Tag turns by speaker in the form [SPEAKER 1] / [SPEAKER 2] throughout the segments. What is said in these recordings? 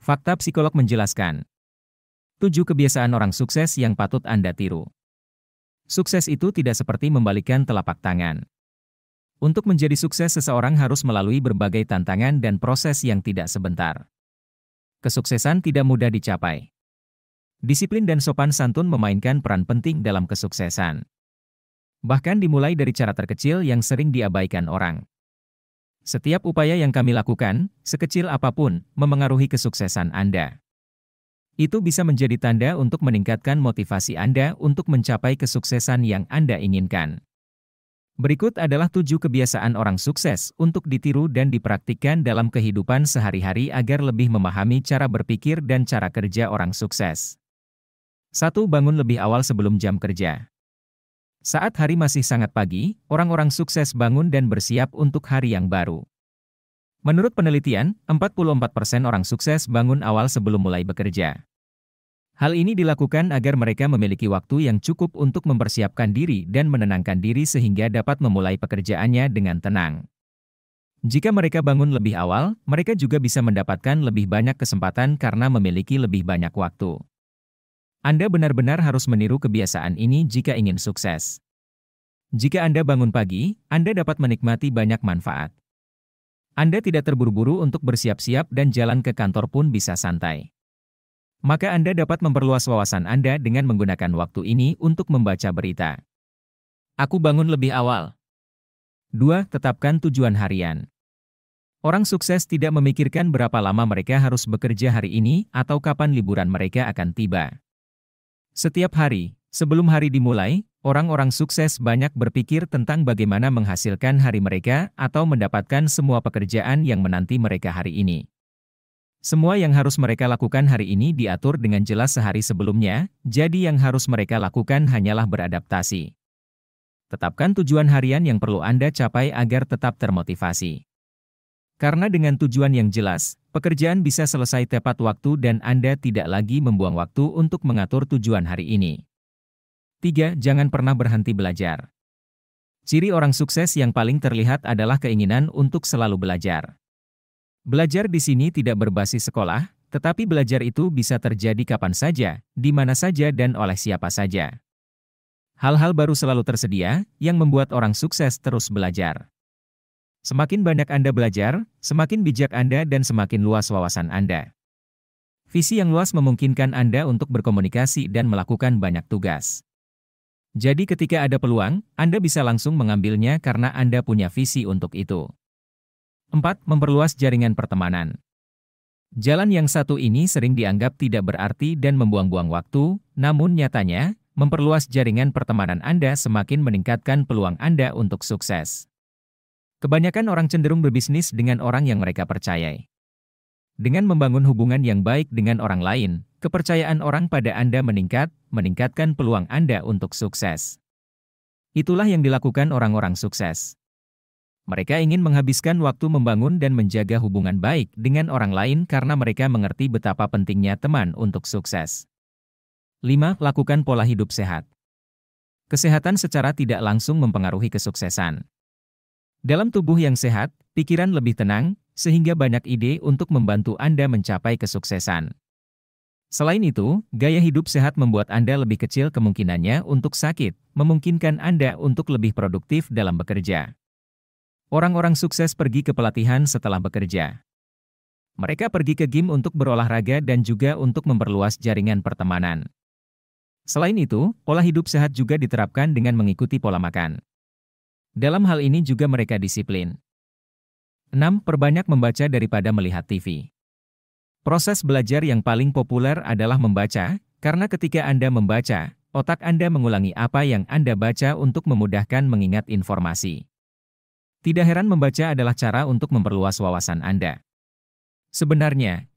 [SPEAKER 1] Fakta psikolog menjelaskan. 7 kebiasaan orang sukses yang patut Anda tiru. Sukses itu tidak seperti membalikkan telapak tangan. Untuk menjadi sukses seseorang harus melalui berbagai tantangan dan proses yang tidak sebentar. Kesuksesan tidak mudah dicapai. Disiplin dan sopan santun memainkan peran penting dalam kesuksesan. Bahkan dimulai dari cara terkecil yang sering diabaikan orang. Setiap upaya yang kami lakukan, sekecil apapun, memengaruhi kesuksesan Anda. Itu bisa menjadi tanda untuk meningkatkan motivasi Anda untuk mencapai kesuksesan yang Anda inginkan. Berikut adalah 7 kebiasaan orang sukses untuk ditiru dan dipraktikkan dalam kehidupan sehari-hari agar lebih memahami cara berpikir dan cara kerja orang sukses. 1. Bangun lebih awal sebelum jam kerja. Saat hari masih sangat pagi, orang-orang sukses bangun dan bersiap untuk hari yang baru. Menurut penelitian, 44% orang sukses bangun awal sebelum mulai bekerja. Hal ini dilakukan agar mereka memiliki waktu yang cukup untuk mempersiapkan diri dan menenangkan diri sehingga dapat memulai pekerjaannya dengan tenang. Jika mereka bangun lebih awal, mereka juga bisa mendapatkan lebih banyak kesempatan karena memiliki lebih banyak waktu. Anda benar-benar harus meniru kebiasaan ini jika ingin sukses. Jika Anda bangun pagi, Anda dapat menikmati banyak manfaat. Anda tidak terburu-buru untuk bersiap-siap dan jalan ke kantor pun bisa santai. Maka Anda dapat memperluas wawasan Anda dengan menggunakan waktu ini untuk membaca berita. Aku bangun lebih awal. 2. Tetapkan tujuan harian. Orang sukses tidak memikirkan berapa lama mereka harus bekerja hari ini atau kapan liburan mereka akan tiba. Setiap hari, sebelum hari dimulai, orang-orang sukses banyak berpikir tentang bagaimana menghasilkan hari mereka atau mendapatkan semua pekerjaan yang menanti mereka hari ini. Semua yang harus mereka lakukan hari ini diatur dengan jelas sehari sebelumnya, jadi yang harus mereka lakukan hanyalah beradaptasi. Tetapkan tujuan harian yang perlu Anda capai agar tetap termotivasi. Karena dengan tujuan yang jelas, pekerjaan bisa selesai tepat waktu dan Anda tidak lagi membuang waktu untuk mengatur tujuan hari ini. 3. Jangan pernah berhenti belajar. Ciri orang sukses yang paling terlihat adalah keinginan untuk selalu belajar. Belajar di sini tidak berbasis sekolah, tetapi belajar itu bisa terjadi kapan saja, di mana saja dan oleh siapa saja. Hal-hal baru selalu tersedia, yang membuat orang sukses terus belajar. Semakin banyak Anda belajar, semakin bijak Anda dan semakin luas wawasan Anda. Visi yang luas memungkinkan Anda untuk berkomunikasi dan melakukan banyak tugas. Jadi ketika ada peluang, Anda bisa langsung mengambilnya karena Anda punya visi untuk itu. 4. Memperluas jaringan pertemanan. Jalan yang satu ini sering dianggap tidak berarti dan membuang-buang waktu, namun nyatanya, memperluas jaringan pertemanan Anda semakin meningkatkan peluang Anda untuk sukses. Kebanyakan orang cenderung berbisnis dengan orang yang mereka percayai. Dengan membangun hubungan yang baik dengan orang lain, kepercayaan orang pada Anda meningkatkan peluang Anda untuk sukses. Itulah yang dilakukan orang-orang sukses. Mereka ingin menghabiskan waktu membangun dan menjaga hubungan baik dengan orang lain karena mereka mengerti betapa pentingnya teman untuk sukses. 5. Lakukan pola hidup sehat. Kesehatan secara tidak langsung mempengaruhi kesuksesan. Dalam tubuh yang sehat, pikiran lebih tenang, sehingga banyak ide untuk membantu Anda mencapai kesuksesan. Selain itu, gaya hidup sehat membuat Anda lebih kecil kemungkinannya untuk sakit, memungkinkan Anda untuk lebih produktif dalam bekerja. Orang-orang sukses pergi ke pelatihan setelah bekerja. Mereka pergi ke gym untuk berolahraga dan juga untuk memperluas jaringan pertemanan. Selain itu, pola hidup sehat juga diterapkan dengan mengikuti pola makan. Dalam hal ini juga mereka disiplin. 6. Perbanyak membaca daripada melihat TV. Proses belajar yang paling populer adalah membaca, karena ketika Anda membaca, otak Anda mengulangi apa yang Anda baca untuk memudahkan mengingat informasi. Tidak heran membaca adalah cara untuk memperluas wawasan Anda. Sebenarnya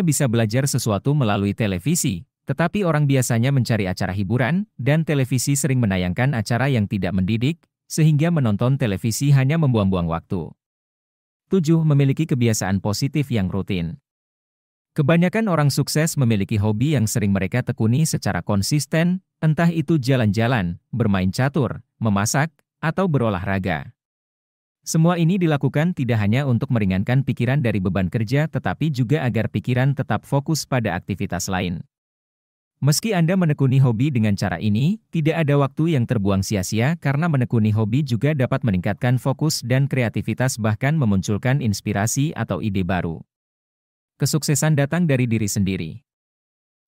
[SPEAKER 1] bisa belajar sesuatu melalui televisi, tetapi orang biasanya mencari acara hiburan, dan televisi sering menayangkan acara yang tidak mendidik, sehingga menonton televisi hanya membuang-buang waktu. 7. Memiliki kebiasaan positif yang rutin. Kebanyakan orang sukses memiliki hobi yang sering mereka tekuni secara konsisten, entah itu jalan-jalan, bermain catur, memasak, atau berolahraga. Semua ini dilakukan tidak hanya untuk meringankan pikiran dari beban kerja tetapi juga agar pikiran tetap fokus pada aktivitas lain. Meski Anda menekuni hobi dengan cara ini, tidak ada waktu yang terbuang sia-sia karena menekuni hobi juga dapat meningkatkan fokus dan kreativitas bahkan memunculkan inspirasi atau ide baru. Kesuksesan datang dari diri sendiri.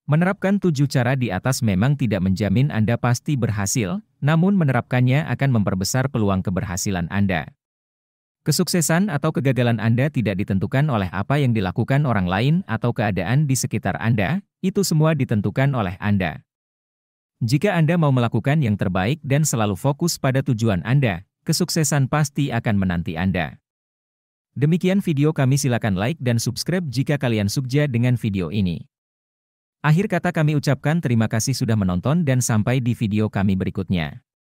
[SPEAKER 1] Menerapkan 7 cara di atas memang tidak menjamin Anda pasti berhasil, namun menerapkannya akan memperbesar peluang keberhasilan Anda. Kesuksesan atau kegagalan Anda tidak ditentukan oleh apa yang dilakukan orang lain atau keadaan di sekitar Anda, itu semua ditentukan oleh Anda. Jika Anda mau melakukan yang terbaik dan selalu fokus pada tujuan Anda, kesuksesan pasti akan menanti Anda. Demikian video kami, silakan like dan subscribe jika kalian sukses dengan video ini. Akhir kata kami ucapkan terima kasih sudah menonton dan sampai di video kami berikutnya.